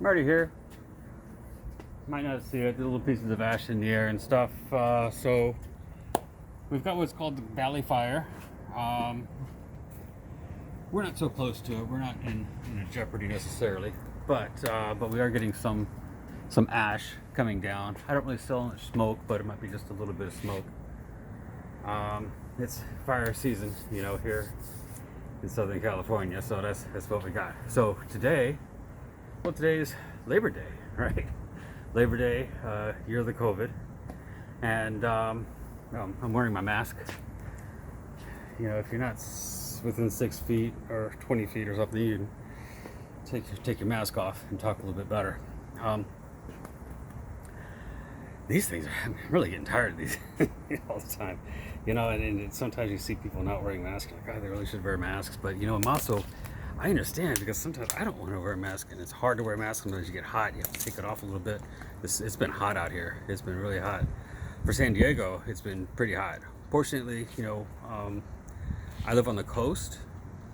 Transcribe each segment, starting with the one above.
I'm already here. Might not see it. The little pieces of ash in the air and stuff. So we've got what's called the Valley Fire. We're not so close to it. We're not in jeopardy necessarily, but we are getting some ash coming down. I don't really see much smoke, but it might be just a little bit of smoke. It's fire season, here in Southern California, so that's what we got. So today is Labor Day, right? Labor Day, year of the COVID, and I'm wearing my mask. If you're not within 6 feet or 20 feet or something, you can take your mask off and talk a little bit better. These things, I'm really getting tired of these all the time, and sometimes you see people not wearing masks, like, they really should wear masks, but I understand, because sometimes I don't want to wear a mask, and it's hard to wear a mask. Sometimes you get hot, you have to take it off a little bit. It's been hot out here. It's been really hot. For San Diego, it's been pretty hot. Fortunately, I live on the coast.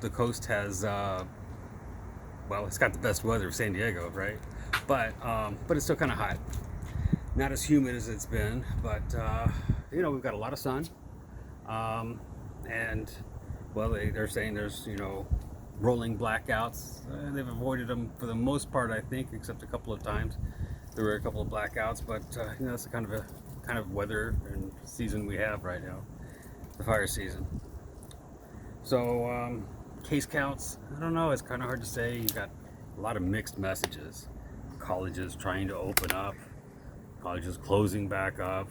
The coast has, it's got the best weather of San Diego, right? But it's still kind of hot. Not as humid as it's been, but we've got a lot of sun. And they're saying there's rolling blackouts. They've avoided them for the most part, I think, except a couple of times there were a couple of blackouts. But that's the kind of weather and season we have right now, the fire season. So case counts, I don't know. It's kind of hard to say. You got a lot of mixed messages. Colleges trying to open up, colleges closing back up.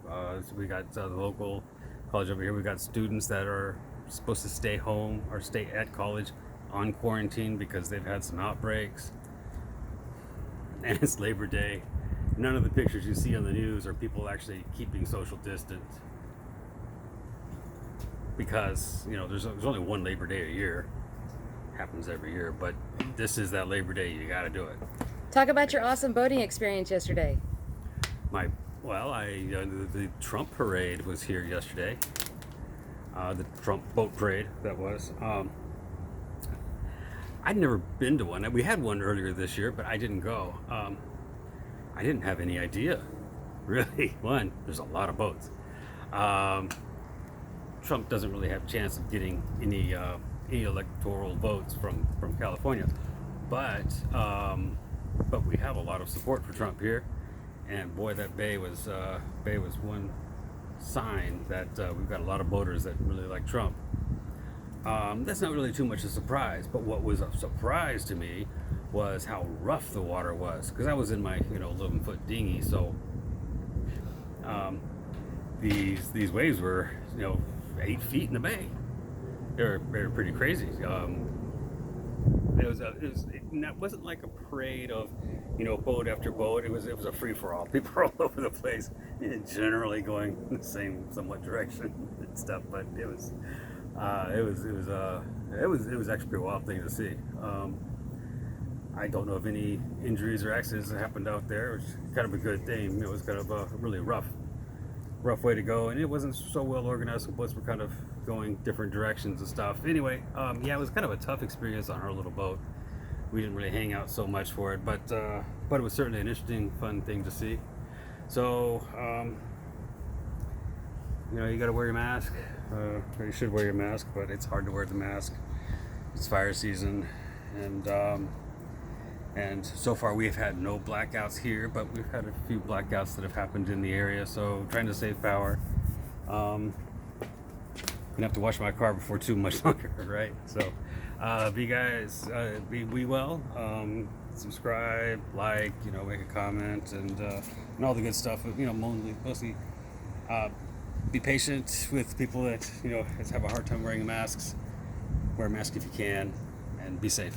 So we got the local college over here. We got students that are supposed to stay home or stay at college on quarantine because they've had some outbreaks, and it's Labor Day. None of the pictures you see on the news are people actually keeping social distance, because there's only one Labor Day a year. Happens every year, but this is that Labor Day. You got to do it. Talk about your awesome boating experience yesterday. The Trump parade was here yesterday. The Trump boat parade, that was. I'd never been to one. We had one earlier this year, but I didn't go. I didn't have any idea, really. One, there's a lot of boats. Trump doesn't really have a chance of getting any electoral votes from California, but we have a lot of support for Trump here, and boy, that bay was one sign that we've got a lot of boaters that really like Trump. That's not really too much a surprise, but what was a surprise to me was how rough the water was, because I was in my 11-foot dinghy, so these waves were 8 feet in the bay. They were pretty crazy. It wasn't like a parade of boat after boat. It was a free for all. People were all over the place, generally going in the same somewhat direction and stuff. But it was actually a pretty wild thing to see. I don't know of any injuries or accidents that happened out there, which is kind of a good thing. It was kind of a really rough way to go, and it wasn't so well organized. The boats were kind of going different directions and stuff. Anyway, it was kind of a tough experience on our little boat. We didn't really hang out so much for it, but it was certainly an interesting, fun thing to see. So you got to wear your mask. Or you should wear your mask, but it's hard to wear the mask. It's fire season, and so far we've had no blackouts here, but we've had a few blackouts that have happened in the area. So trying to save power. Gonna have to wash my car before too much longer, right? So be well. Subscribe, like, make a comment, and all the good stuff. Mostly be patient with people that have a hard time wearing masks. Wear a mask if you can, and be safe.